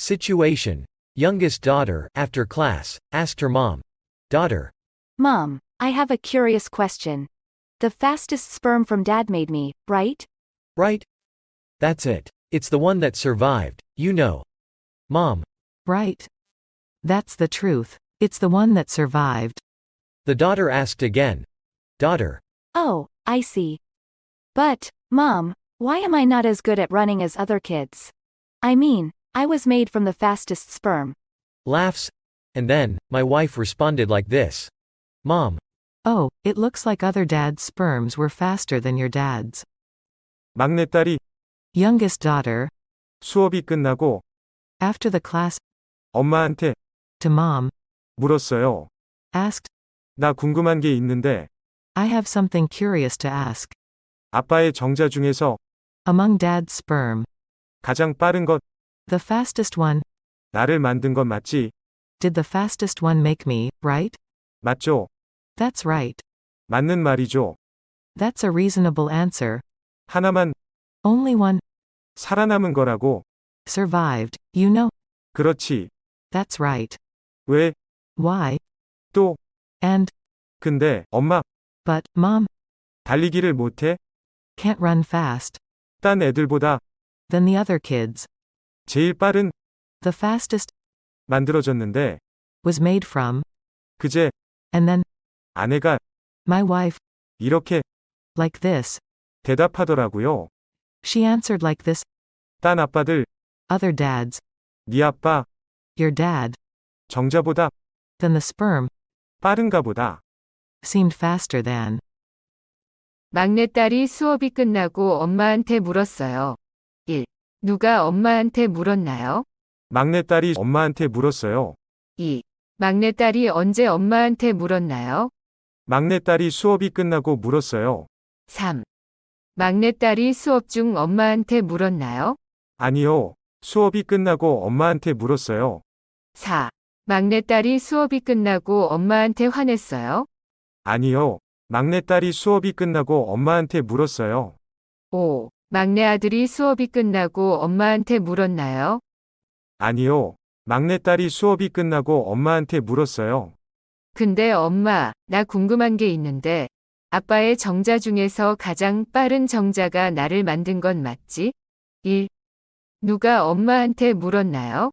Situation. Youngest daughter, after class, asked her mom. Daughter. Mom, I have a curious question. The fastest sperm from Dad made me, right? Right? That's it. It's the one that survived, you know. Mom. Right. That's the truth. It's the one that survived. The daughter asked again. Daughter. Oh, I see. But, Mom, why am I not as good at running as other kids? I mean, I was made from the fastest sperm. Laughs. And then, my wife responded like this. Mom. Oh, it looks like other dads' sperms were faster than your dad's. 막내딸이 Youngest daughter, 수업이 끝나고 after the class, 엄마한테 to mom, 물었어요. asked, 나 궁금한 게 있는데 I have something curious to ask. 아빠의 정자 중에서 Among dad's sperm, 가장 빠른 것, the fastest one, 나를 만든 건 맞지? did the fastest one make me, right? 맞죠? That's right. 맞는 말이죠. That's a reasonable answer. 하나만 Only one 살아남은 거라고. survived, you know? 그렇지. That's right. 왜? Why? 또? And, 근데 엄마 but, mom, 달리기를 못해? can't run fast. 딴 애들보다 Than the other kids. 제일 빠른 The fastest 만들어졌는데 was made from, 그제 and then, 아내가 my wife, 이렇게 like this. 대답하더라고요. She answered like this. 딴 아빠들 Other dads, 네 아빠 your dad, 정자보다 than the sperm, 빠른가 보다. seemed faster than. 막내딸이 수업이 끝나고 엄마한테 물었어요. 1. 누가 엄마한테 물었나요? 막내딸이 엄마한테 물었어요. 2. 막내딸이 언제 엄마한테 물었나요? 막내딸이 수업이 끝나고 물었어요. 3. 막내딸이 수업 중 엄마한테 물었나요? 아니요. 수업이 끝나고 엄마한테 물었어요. 4. 막내딸이 수업이 끝나고 엄마한테 화냈어요? 아니요. 막내딸이 수업이 끝나고 엄마한테 물었어요. 5. 막내 아들이 수업이 끝나고 엄마한테 물었나요? 아니요. 막내딸이 수업이 끝나고 엄마한테 물었어요. 근데 엄마, 나 궁금한 게 있는데, 아빠의 정자 중에서 가장 빠른 정자가 나를 만든 건 맞지? 1. 누가 엄마한테 물었나요?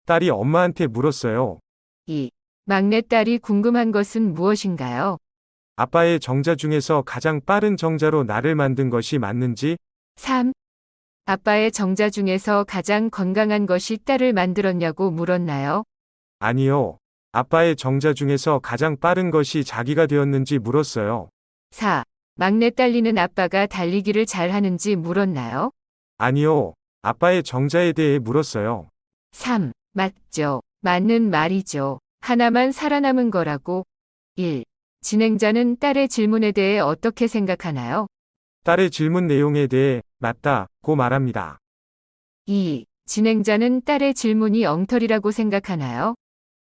딸이 엄마한테 물었어요. 2. 막내딸이 궁금한 것은 무엇인가요? 아빠의 정자 중에서 가장 빠른 정자로 나를 만든 것이 맞는지? 3. 아빠의 정자 중에서 가장 건강한 것이 딸을 만들었냐고 물었나요? 아니요. 아빠의 정자 중에서 가장 빠른 것이 자기가 되었는지 물었어요. 4. 막내 딸리는 아빠가 달리기를 잘 하는지 물었나요? 아니요. 아빠의 정자에 대해 물었어요. 3. 맞죠. 맞는 말이죠. 하나만 살아남은 거라고. 1. 진행자는 딸의 질문에 대해 어떻게 생각하나요? 딸의 질문 내용에 대해 맞다고 말합니다. 2. 진행자는 딸의 질문이 엉터리라고 생각하나요?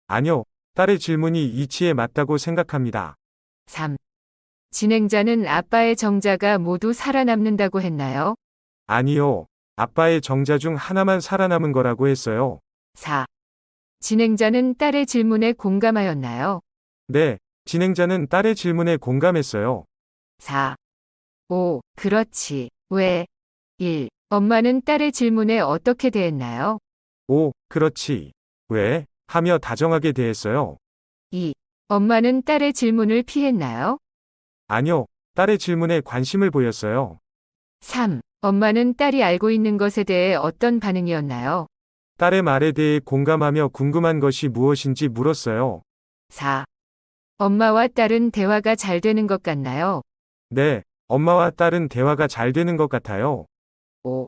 아니요. 딸의 질문이 이치에 맞다고 생각합니다. 3. 진행자는 아빠의 정자가 모두 살아남는다고 했나요? 아니요. 아빠의 정자 중 하나만 살아남은 거라고 했어요. 4. 진행자는 딸의 질문에 공감하였나요? 네. 진행자는 딸의 질문에 공감했어요. 4. 5. 그렇지. 왜? 1. 엄마는 딸의 질문에 어떻게 대했나요? 오, 그렇지. 왜? 하며 다정하게 대했어요. 2. 엄마는 딸의 질문을 피했나요? 아니요. 딸의 질문에 관심을 보였어요. 3. 엄마는 딸이 알고 있는 것에 대해 어떤 반응이었나요? 딸의 말에 대해 공감하며 궁금한 것이 무엇인지 물었어요. 4. 엄마와 딸은 대화가 잘 되는 것 같나요? 네. 엄마와 딸은 대화가 잘 되는 것 같아요. 5.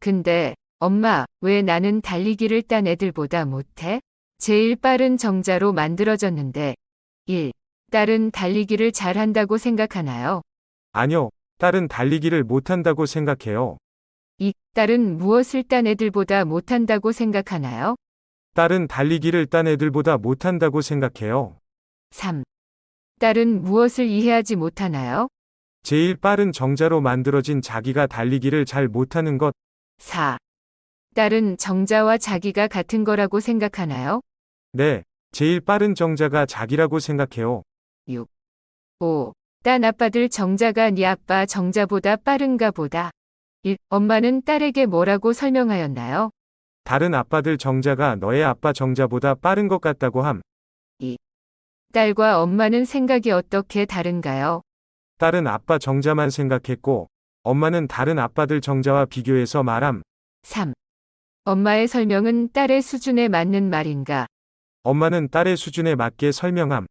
근데, 엄마, 왜 나는 달리기를 딴 애들보다 못해? 제일 빠른 정자로 만들어졌는데. 1. 딸은 달리기를 잘한다고 생각하나요? 아니요. 딸은 달리기를 못한다고 생각해요. 2. 딸은 무엇을 딴 애들보다 못한다고 생각하나요? 딸은 달리기를 딴 애들보다 못한다고 생각해요. 3. 딸은 무엇을 이해하지 못하나요? 제일 빠른 정자로 만들어진 자기가 달리기를 잘 못하는 것. 4. 딸은 정자와 자기가 같은 거라고 생각하나요? 네, 제일 빠른 정자가 자기라고 생각해요. 5. 딴 아빠들 정자가 네 아빠 정자보다 빠른가 보다. 1. 엄마는 딸에게 뭐라고 설명하였나요? 다른 아빠들 정자가 너의 아빠 정자보다 빠른 것 같다고 함. 딸과 엄마는 생각이 어떻게 다른가요? 딸은 아빠 정자만 생각했고, 엄마는 다른 아빠들 정자와 비교해서 말함. 3. 엄마의 설명은 딸의 수준에 맞는 말인가? 엄마는 딸의 수준에 맞게 설명함.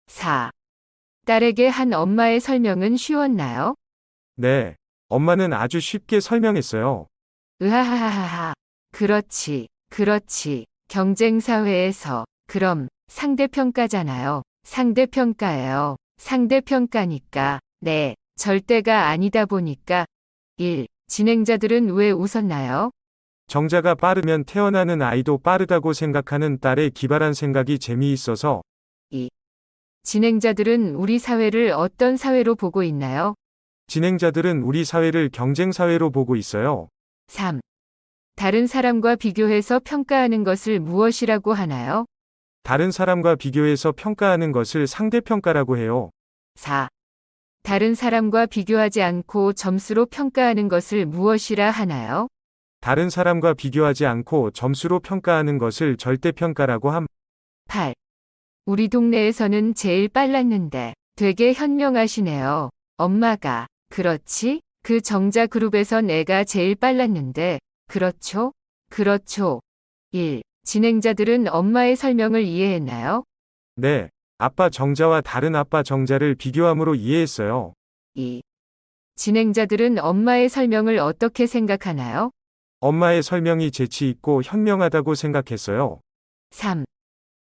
4. 딸에게 한 엄마의 설명은 쉬웠나요? 네, 엄마는 아주 쉽게 설명했어요. 으하하하하. 그렇지, 그렇지. 경쟁사회에서. 그럼, 상대평가잖아요. 상대평가예요. 상대평가니까. 네, 절대가 아니다 보니까. 1. 진행자들은 왜 웃었나요? 정자가 빠르면 태어나는 아이도 빠르다고 생각하는 딸의 기발한 생각이 재미있어서. 진행자들은 우리 사회를 어떤 사회로 보고 있나요? 진행자들은 우리 사회를 경쟁사회로 보고 있어요. 3. 다른 사람과 비교해서 평가하는 것을 무엇이라고 하나요? 다른 사람과 비교해서 평가하는 것을 상대평가라고 해요. 4. 다른 사람과 비교하지 않고 점수로 평가하는 것을 무엇이라 하나요? 다른 사람과 비교하지 않고 점수로 평가하는 것을 절대평가라고 함. 8. 우리 동네에서는 제일 빨랐는데 되게 현명하시네요. 엄마가. 그렇지? 그 정자 그룹에선 애가 제일 빨랐는데. 그렇죠? 그렇죠. 1. 진행자들은 엄마의 설명을 이해했나요? 네, 아빠 정자와 다른 아빠 정자를 비교함으로 이해했어요. 2. 진행자들은 엄마의 설명을 어떻게 생각하나요? 엄마의 설명이 재치 있고 현명하다고 생각했어요. 3.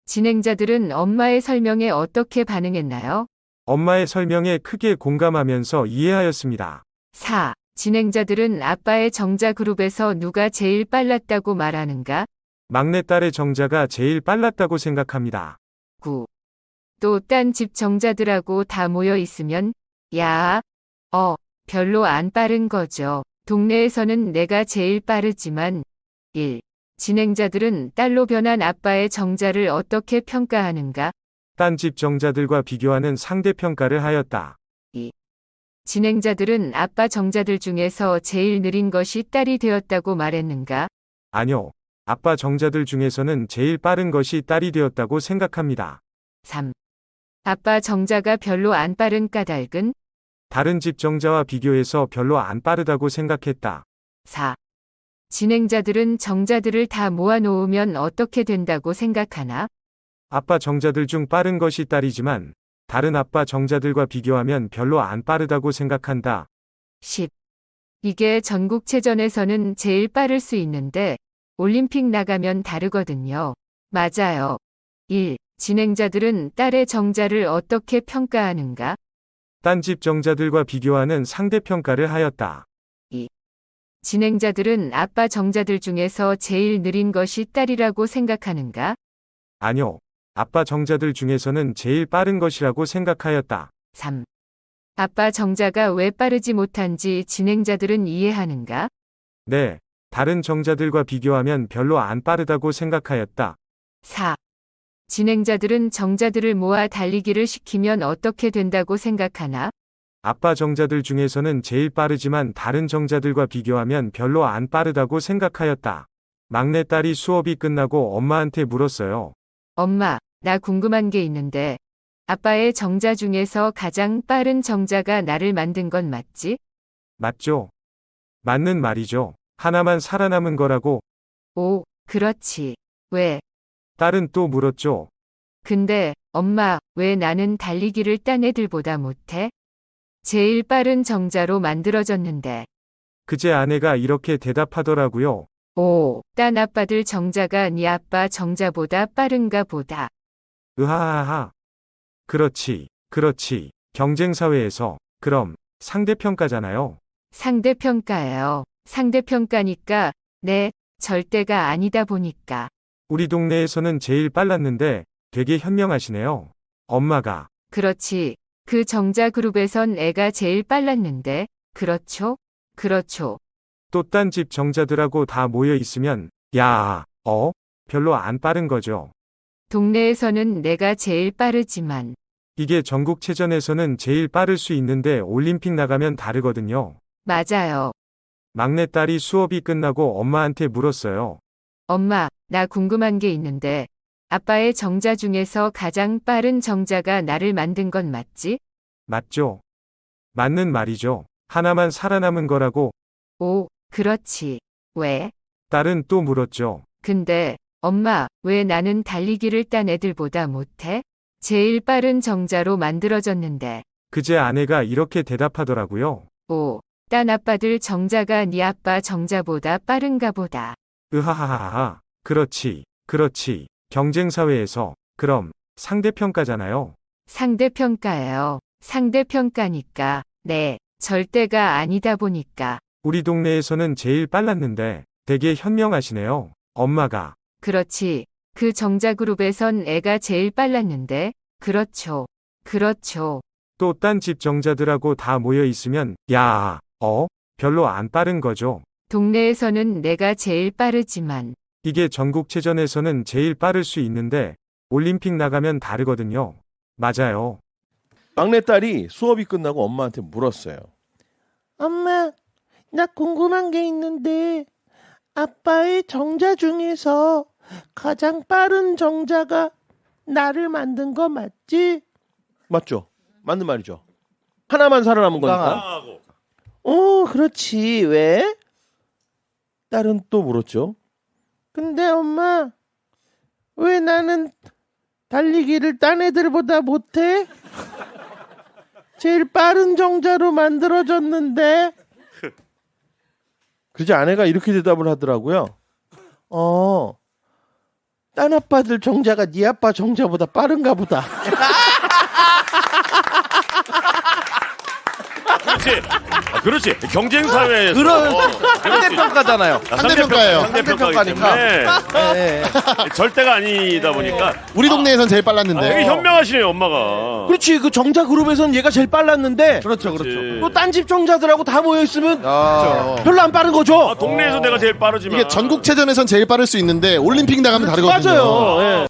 진행자들은 엄마의 설명에 어떻게 반응했나요? 엄마의 설명에 크게 공감하면서 이해하였습니다. 4. 진행자들은 아빠의 정자 그룹에서 누가 제일 빨랐다고 말하는가? 막내딸의 정자가 제일 빨랐다고 생각합니다. 9. 또 딴 집 정자들하고 다 모여 있으면, 야, 별로 안 빠른 거죠. 동네에서는 내가 제일 빠르지만, 1. 진행자들은 딸로 변한 아빠의 정자를 어떻게 평가하는가? 딴 집 정자들과 비교하는 상대평가를 하였다. 진행자들은 아빠 정자들 중에서 제일 느린 것이 딸이 되었다고 말했는가? 아니요. 아빠 정자들 중에서는 제일 빠른 것이 딸이 되었다고 생각합니다. 3. 아빠 정자가 별로 안 빠른 까닭은? 다른 집 정자와 비교해서 별로 안 빠르다고 생각했다. 4. 진행자들은 정자들을 다 모아놓으면 어떻게 된다고 생각하나? 아빠 정자들 중 빠른 것이 딸이지만 다른 아빠 정자들과 비교하면 별로 안 빠르다고 생각한다. 10. 이게 전국체전에서는 제일 빠를 수 있는데 올림픽 나가면 다르거든요. 맞아요. 1. 진행자들은 딸의 정자를 어떻게 평가하는가? 딴 집 정자들과 비교하는 상대평가를 하였다. 2. 진행자들은 아빠 정자들 중에서 제일 느린 것이 딸이라고 생각하는가? 아니요. 아빠 정자들 중에서는 제일 빠른 것이라고 생각하였다. 3. 아빠 정자가 왜 빠르지 못한지 진행자들은 이해하는가? 네. 다른 정자들과 비교하면 별로 안 빠르다고 생각하였다. 4. 진행자들은 정자들을 모아 달리기를 시키면 어떻게 된다고 생각하나? 아빠 정자들 중에서는 제일 빠르지만 다른 정자들과 비교하면 별로 안 빠르다고 생각하였다. 막내딸이 수업이 끝나고 엄마한테 물었어요. 엄마, 나 궁금한 게 있는데, 아빠의 정자 중에서 가장 빠른 정자가 나를 만든 건 맞지? 맞죠? 맞는 말이죠. 하나만 살아남은 거라고. 오, 그렇지. 왜? 딸은 또 물었죠. 근데, 엄마, 왜 나는 달리기를 딴 애들보다 못해? 제일 빠른 정자로 만들어졌는데. 그제 아내가 이렇게 대답하더라고요. 오, 딴 아빠들 정자가 네 아빠 정자보다 빠른가 보다. 으하하하. 그렇지, 그렇지. 경쟁사회에서. 그럼, 상대평가잖아요. 상대평가예요. 상대평가니까, 네, 절대가 아니다 보니까. 우리 동네에서는 제일 빨랐는데, 되게 현명하시네요. 엄마가. 그렇지. 그 정자 그룹에선 애가 제일 빨랐는데, 그렇죠? 그렇죠. 또 딴 집 정자들하고 다 모여 있으면 야, 별로 안 빠른 거죠. 동네에서는 내가 제일 빠르지만 이게 전국체전에서는 제일 빠를 수 있는데 올림픽 나가면 다르거든요. 맞아요. 막내딸이 수업이 끝나고 엄마한테 물었어요. 엄마, 나 궁금한 게 있는데 아빠의 정자 중에서 가장 빠른 정자가 나를 만든 건 맞지? 맞죠? 맞는 말이죠. 하나만 살아남은 거라고 오, 그렇지. 왜? 딸은 또 물었죠. 근데 엄마, 왜 나는 달리기를 딴 애들보다 못해? 제일 빠른 정자로 만들어졌는데. 그제 아내가 이렇게 대답하더라고요. 오, 딴 아빠들 정자가 네 아빠 정자보다 빠른가 보다. 으하하하하. 그렇지. 경쟁사회에서. 그럼 상대평가잖아요. 상대평가예요. 상대평가니까. 네, 절대가 아니다 보니까. 우리 동네에서는 제일 빨랐는데 되게 현명하시네요. 엄마가. 그렇지. 그 정자 그룹에선 애가 제일 빨랐는데. 그렇죠. 또 딴 집 정자들하고 다 모여 있으면 야, 별로 안 빠른 거죠. 동네에서는 내가 제일 빠르지만 이게 전국체전에서는 제일 빠를 수 있는데 올림픽 나가면 다르거든요. 맞아요. 막내딸이 수업이 끝나고 엄마한테 물었어요. 엄마, 나 궁금한 게 있는데, 아빠의 정자 중에서 가장 빠른 정자가 나를 만든 거 맞지? 맞죠? 맞는 말이죠. 하나만 살아남은 거니까. 그렇지. 왜? 딸은 또 물었죠. 근데 엄마, 왜 나는 달리기를 딴 애들보다 못해? 제일 빠른 정자로 만들어졌는데. 그제 아내가 이렇게 대답을 하더라고요. 딴 아빠들 정자가 네 아빠 정자보다 빠른가 보다. 그렇지. 경쟁 사회에서 상대평가잖아요. 상대평가예요. 상대평가니까. 네. 절대가 아니다 보니까 우리 동네에선 제일 빨랐는데. 되게 현명하시네요, 엄마가. 그렇지. 그 정자 그룹에선 얘가 제일 빨랐는데 그렇죠. 또 딴 집 정자들하고 다 모여 있으면 별로 안 빠른 거죠. 동네에서 내가 제일 빠르지만 이게 전국체전에선 제일 빠를 수 있는데 올림픽 나가면 다르거든요. 맞아요. 예.